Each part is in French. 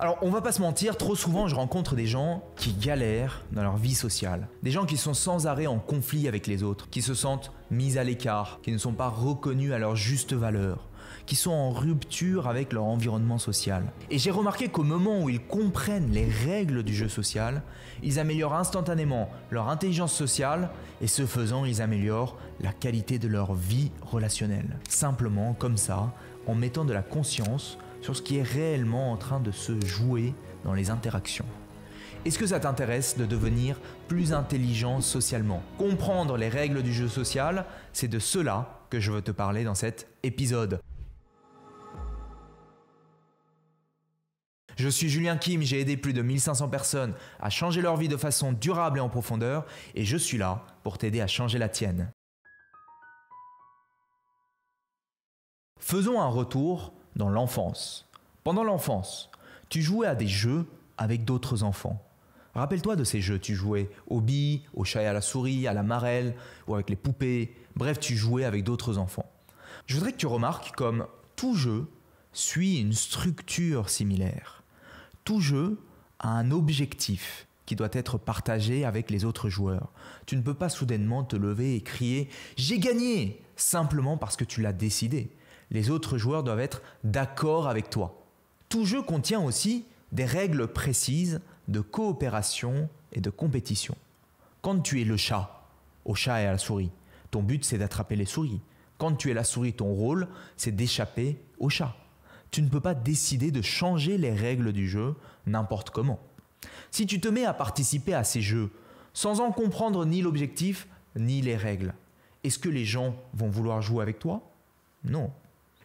Alors, on va pas se mentir, trop souvent je rencontre des gens qui galèrent dans leur vie sociale. Des gens qui sont sans arrêt en conflit avec les autres, qui se sentent mis à l'écart, qui ne sont pas reconnus à leur juste valeur, qui sont en rupture avec leur environnement social. Et j'ai remarqué qu'au moment où ils comprennent les règles du jeu social, ils améliorent instantanément leur intelligence sociale et ce faisant, ils améliorent la qualité de leur vie relationnelle. Simplement comme ça, en mettant de la conscience sur ce qui est réellement en train de se jouer dans les interactions. Est-ce que ça t'intéresse de devenir plus intelligent socialement? Comprendre les règles du jeu social, c'est de cela que je veux te parler dans cet épisode. Je suis Julien Kim, j'ai aidé plus de 1500 personnes à changer leur vie de façon durable et en profondeur et je suis là pour t'aider à changer la tienne. Faisons un retour dans l'enfance. Pendant l'enfance, tu jouais à des jeux avec d'autres enfants. Rappelle-toi de ces jeux, tu jouais aux billes, au chat et à la souris, à la marelle ou avec les poupées. Bref, tu jouais avec d'autres enfants. Je voudrais que tu remarques comme tout jeu suit une structure similaire. Tout jeu a un objectif qui doit être partagé avec les autres joueurs. Tu ne peux pas soudainement te lever et crier « J'ai gagné !» simplement parce que tu l'as décidé. Les autres joueurs doivent être d'accord avec toi. Tout jeu contient aussi des règles précises de coopération et de compétition. Quand tu es le chat, au chat et à la souris, ton but c'est d'attraper les souris. Quand tu es la souris, ton rôle c'est d'échapper au chat. Tu ne peux pas décider de changer les règles du jeu n'importe comment. Si tu te mets à participer à ces jeux sans en comprendre ni l'objectif ni les règles, est-ce que les gens vont vouloir jouer avec toi? Non.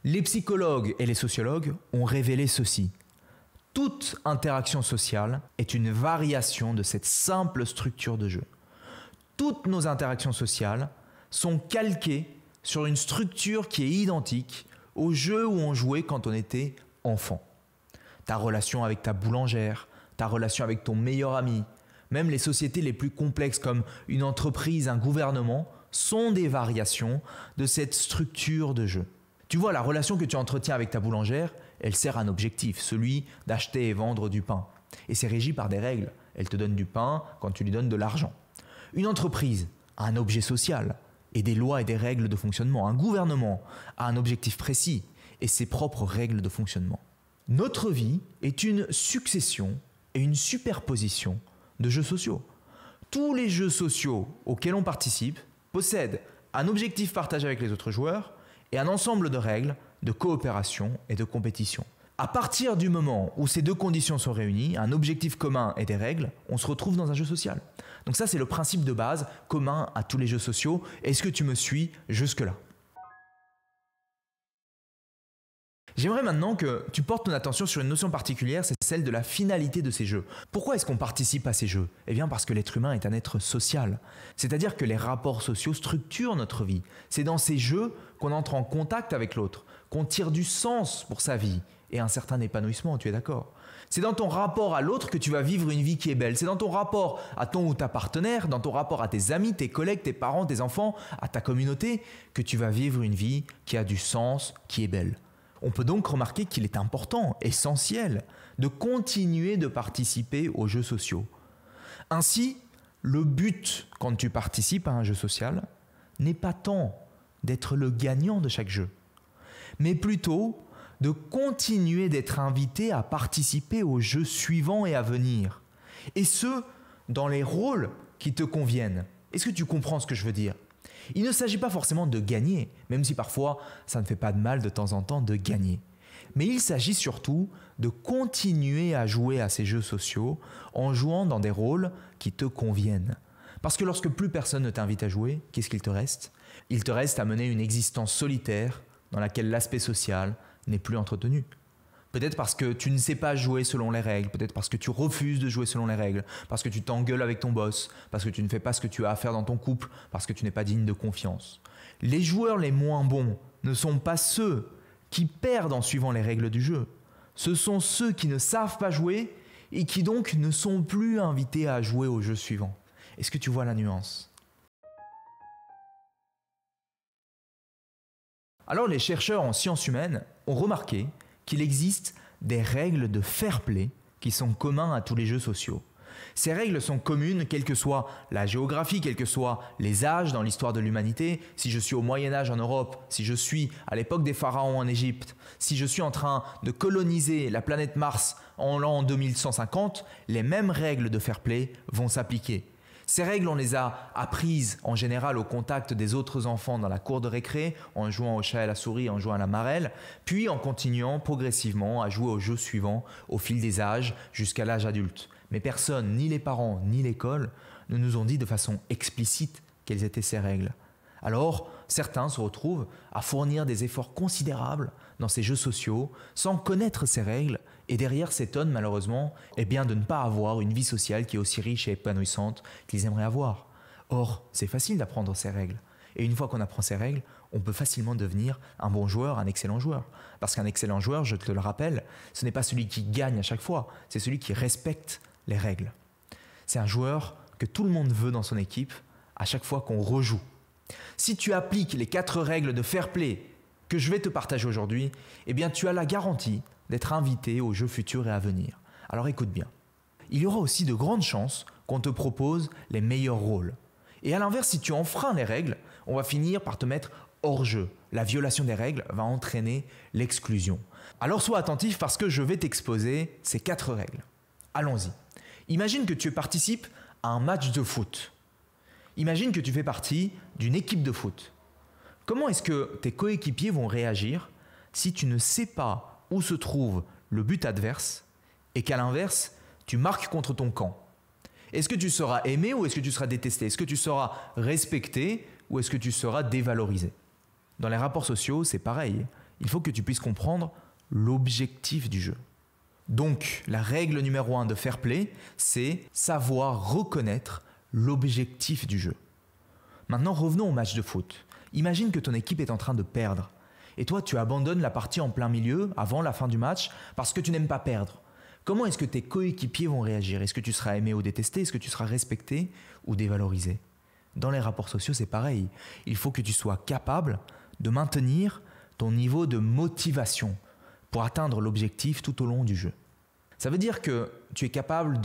Les psychologues et les sociologues ont révélé ceci. Toute interaction sociale est une variation de cette simple structure de jeu. Toutes nos interactions sociales sont calquées sur une structure qui est identique au jeu où on jouait quand on était enfant. Ta relation avec ta boulangère, ta relation avec ton meilleur ami, même les sociétés les plus complexes comme une entreprise, un gouvernement, sont des variations de cette structure de jeu. Tu vois, la relation que tu entretiens avec ta boulangère, elle sert un objectif, celui d'acheter et vendre du pain. Et c'est régi par des règles. Elle te donne du pain quand tu lui donnes de l'argent. Une entreprise a un objet social et des lois et des règles de fonctionnement. Un gouvernement a un objectif précis et ses propres règles de fonctionnement. Notre vie est une succession et une superposition de jeux sociaux. Tous les jeux sociaux auxquels on participe possèdent un objectif partagé avec les autres joueurs et un ensemble de règles de coopération et de compétition. À partir du moment où ces deux conditions sont réunies, un objectif commun et des règles, on se retrouve dans un jeu social. Donc ça, c'est le principe de base commun à tous les jeux sociaux. Est-ce que tu me suis jusque-là? J'aimerais maintenant que tu portes ton attention sur une notion particulière, c'est celle de la finalité de ces jeux. Pourquoi est-ce qu'on participe à ces jeux? Eh bien parce que l'être humain est un être social. C'est-à-dire que les rapports sociaux structurent notre vie. C'est dans ces jeux qu'on entre en contact avec l'autre, qu'on tire du sens pour sa vie et un certain épanouissement, tu es d'accord? C'est dans ton rapport à l'autre que tu vas vivre une vie qui est belle. C'est dans ton rapport à ton ou ta partenaire, dans ton rapport à tes amis, tes collègues, tes parents, tes enfants, à ta communauté, que tu vas vivre une vie qui a du sens, qui est belle. On peut donc remarquer qu'il est important, essentiel, de continuer de participer aux jeux sociaux. Ainsi, le but quand tu participes à un jeu social n'est pas tant d'être le gagnant de chaque jeu, mais plutôt de continuer d'être invité à participer aux jeux suivants et à venir. Et ce, dans les rôles qui te conviennent. Est-ce que tu comprends ce que je veux dire ? Il ne s'agit pas forcément de gagner, même si parfois ça ne fait pas de mal de temps en temps de gagner. Mais il s'agit surtout de continuer à jouer à ces jeux sociaux en jouant dans des rôles qui te conviennent. Parce que lorsque plus personne ne t'invite à jouer, qu'est-ce qu'il te reste? Il te reste à mener une existence solitaire dans laquelle l'aspect social n'est plus entretenu. Peut-être parce que tu ne sais pas jouer selon les règles, peut-être parce que tu refuses de jouer selon les règles, parce que tu t'engueules avec ton boss, parce que tu ne fais pas ce que tu as à faire dans ton couple, parce que tu n'es pas digne de confiance. Les joueurs les moins bons ne sont pas ceux qui perdent en suivant les règles du jeu. Ce sont ceux qui ne savent pas jouer et qui donc ne sont plus invités à jouer au jeu suivant. Est-ce que tu vois la nuance? Alors les chercheurs en sciences humaines ont remarqué qu'il existe des règles de fair play qui sont communs à tous les jeux sociaux. Ces règles sont communes quelle que soit la géographie, quels que soient les âges dans l'histoire de l'humanité. Si je suis au Moyen-Âge en Europe, si je suis à l'époque des pharaons en Égypte, si je suis en train de coloniser la planète Mars en l'an 2150, les mêmes règles de fair play vont s'appliquer. Ces règles, on les a apprises en général au contact des autres enfants dans la cour de récré, en jouant au chat et à la souris, en jouant à la marelle, puis en continuant progressivement à jouer aux jeux suivants au fil des âges jusqu'à l'âge adulte. Mais personne, ni les parents, ni l'école, ne nous ont dit de façon explicite quelles étaient ces règles. Alors, certains se retrouvent à fournir des efforts considérables dans ces jeux sociaux sans connaître ces règles et derrière s'étonnent malheureusement de ne pas avoir une vie sociale qui est aussi riche et épanouissante qu'ils aimeraient avoir. Or, c'est facile d'apprendre ces règles. Et une fois qu'on apprend ces règles, on peut facilement devenir un bon joueur, un excellent joueur. Parce qu'un excellent joueur, je te le rappelle, ce n'est pas celui qui gagne à chaque fois, c'est celui qui respecte les règles. C'est un joueur que tout le monde veut dans son équipe à chaque fois qu'on rejoue. Si tu appliques les 4 règles de fair play que je vais te partager aujourd'hui, tu as la garantie d'être invité aux jeux futurs et à venir. Alors écoute bien. Il y aura aussi de grandes chances qu'on te propose les meilleurs rôles. Et à l'inverse, si tu enfreins les règles, on va finir par te mettre hors jeu. La violation des règles va entraîner l'exclusion. Alors sois attentif parce que je vais t'exposer ces 4 règles. Allons-y. Imagine que tu participes à un match de foot. Imagine que tu fais partie d'une équipe de foot. Comment est-ce que tes coéquipiers vont réagir si tu ne sais pas où se trouve le but adverse et qu'à l'inverse, tu marques contre ton camp? Est-ce que tu seras aimé ou est-ce que tu seras détesté? Est-ce que tu seras respecté ou est-ce que tu seras dévalorisé? Dans les rapports sociaux, c'est pareil. Il faut que tu puisses comprendre l'objectif du jeu. Donc, la règle numéro 1 de fair play, c'est savoir reconnaître l'objectif du jeu. Maintenant, revenons au match de foot. Imagine que ton équipe est en train de perdre. Et toi, tu abandonnes la partie en plein milieu, avant la fin du match, parce que tu n'aimes pas perdre. Comment est-ce que tes coéquipiers vont réagir? Est-ce que tu seras aimé ou détesté? Est-ce que tu seras respecté ou dévalorisé? Dans les rapports sociaux, c'est pareil. Il faut que tu sois capable de maintenir ton niveau de motivation pour atteindre l'objectif tout au long du jeu. Ça veut dire que tu es capable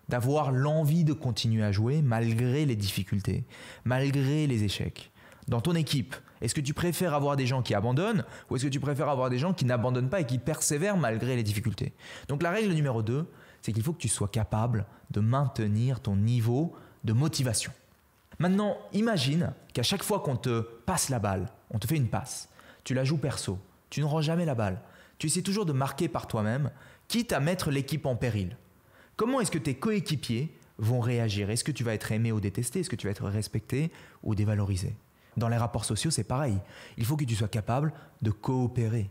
d'avoir l'envie de continuer à jouer malgré les difficultés, malgré les échecs. Dans ton équipe, est-ce que tu préfères avoir des gens qui abandonnent ou est-ce que tu préfères avoir des gens qui n'abandonnent pas et qui persévèrent malgré les difficultés? Donc la règle numéro 2, c'est qu'il faut que tu sois capable de maintenir ton niveau de motivation. Maintenant, imagine qu'à chaque fois qu'on te passe la balle, on te fait une passe, tu la joues perso, tu ne rends jamais la balle, tu essaies toujours de marquer par toi-même, quitte à mettre l'équipe en péril. Comment est-ce que tes coéquipiers vont réagir? Est-ce que tu vas être aimé ou détesté? Est-ce que tu vas être respecté ou dévalorisé? Dans les rapports sociaux, c'est pareil. Il faut que tu sois capable de coopérer.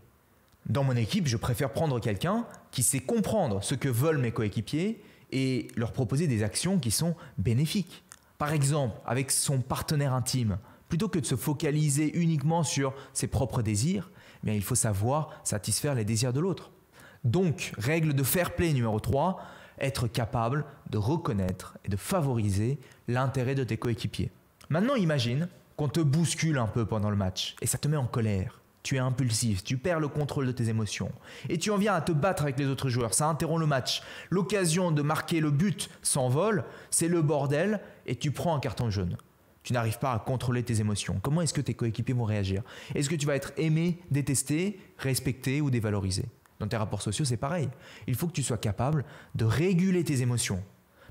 Dans mon équipe, je préfère prendre quelqu'un qui sait comprendre ce que veulent mes coéquipiers et leur proposer des actions qui sont bénéfiques. Par exemple, avec son partenaire intime, plutôt que de se focaliser uniquement sur ses propres désirs, il faut savoir satisfaire les désirs de l'autre. Donc, règle de fair play numéro 3, être capable de reconnaître et de favoriser l'intérêt de tes coéquipiers. Maintenant, imagine qu'on te bouscule un peu pendant le match et ça te met en colère. Tu es impulsif, tu perds le contrôle de tes émotions et tu en viens à te battre avec les autres joueurs. Ça interrompt le match. L'occasion de marquer le but s'envole, c'est le bordel et tu prends un carton jaune. Tu n'arrives pas à contrôler tes émotions. Comment est-ce que tes coéquipiers vont réagir? Est-ce que tu vas être aimé, détesté, respecté ou dévalorisé? Dans tes rapports sociaux, c'est pareil. Il faut que tu sois capable de réguler tes émotions.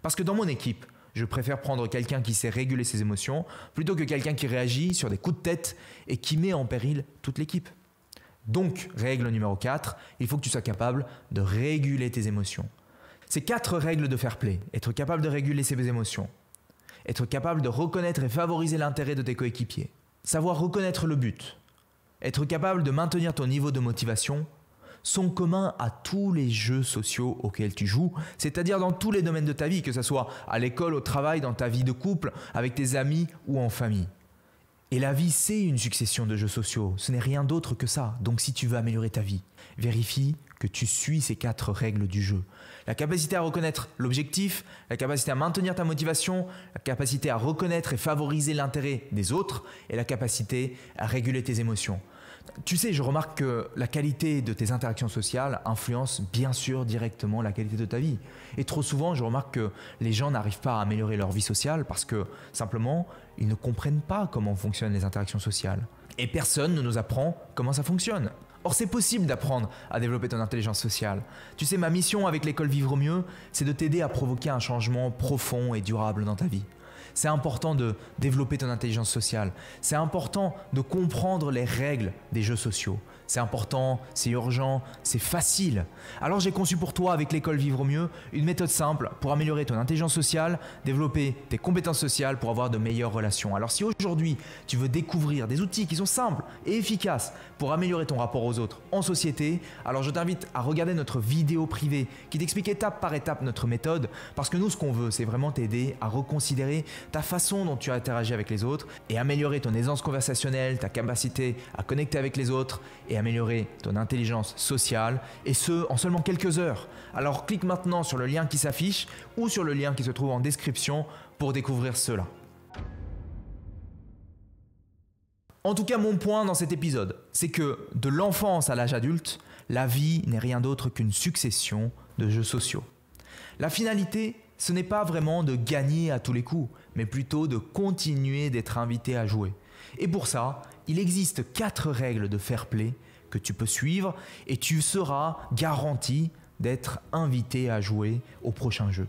Parce que dans mon équipe, je préfère prendre quelqu'un qui sait réguler ses émotions plutôt que quelqu'un qui réagit sur des coups de tête et qui met en péril toute l'équipe. Donc, règle numéro 4, il faut que tu sois capable de réguler tes émotions. Ces 4 règles de fair play, être capable de réguler ses émotions, être capable de reconnaître et favoriser l'intérêt de tes coéquipiers, savoir reconnaître le but, être capable de maintenir ton niveau de motivation, sont communs à tous les jeux sociaux auxquels tu joues, c'est-à-dire dans tous les domaines de ta vie, que ce soit à l'école, au travail, dans ta vie de couple, avec tes amis ou en famille. Et la vie, c'est une succession de jeux sociaux, ce n'est rien d'autre que ça. Donc si tu veux améliorer ta vie, vérifie que tu suis ces 4 règles du jeu. La capacité à reconnaître l'objectif, la capacité à maintenir ta motivation, la capacité à reconnaître et favoriser l'intérêt des autres et la capacité à réguler tes émotions. Tu sais, je remarque que la qualité de tes interactions sociales influence bien sûr directement la qualité de ta vie. Et trop souvent, je remarque que les gens n'arrivent pas à améliorer leur vie sociale parce que simplement, ils ne comprennent pas comment fonctionnent les interactions sociales. Et personne ne nous apprend comment ça fonctionne. Or, c'est possible d'apprendre à développer ton intelligence sociale. Tu sais, ma mission avec l'école Vivre Mieux, c'est de t'aider à provoquer un changement profond et durable dans ta vie. C'est important de développer ton intelligence sociale. C'est important de comprendre les règles des jeux sociaux. C'est important, c'est urgent, c'est facile. Alors j'ai conçu pour toi avec l'école Vivre Mieux une méthode simple pour améliorer ton intelligence sociale, développer tes compétences sociales pour avoir de meilleures relations. Alors si aujourd'hui tu veux découvrir des outils qui sont simples et efficaces pour améliorer ton rapport aux autres en société, alors je t'invite à regarder notre vidéo privée qui t'explique étape par étape notre méthode parce que nous ce qu'on veut c'est vraiment t'aider à reconsidérer ta façon dont tu interagis avec les autres et améliorer ton aisance conversationnelle, ta capacité à connecter avec les autres et améliorer ton intelligence sociale et ce en seulement quelques heures. Alors clique maintenant sur le lien qui s'affiche ou sur le lien qui se trouve en description pour découvrir cela. En tout cas, mon point dans cet épisode, c'est que de l'enfance à l'âge adulte, la vie n'est rien d'autre qu'une succession de jeux sociaux. La finalité, ce n'est pas vraiment de gagner à tous les coups, mais plutôt de continuer d'être invité à jouer. Et pour ça, il existe 4 règles de fair play que tu peux suivre et tu seras garanti d'être invité à jouer au prochain jeu.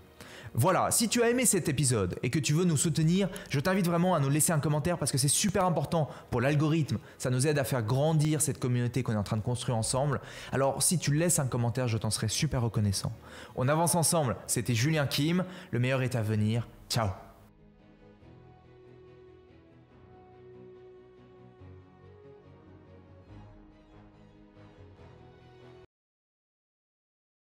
Voilà, si tu as aimé cet épisode et que tu veux nous soutenir, je t'invite vraiment à nous laisser un commentaire parce que c'est super important pour l'algorithme. Ça nous aide à faire grandir cette communauté qu'on est en train de construire ensemble. Alors si tu laisses un commentaire, je t'en serai super reconnaissant. On avance ensemble, c'était Julien Kim, le meilleur est à venir. Ciao.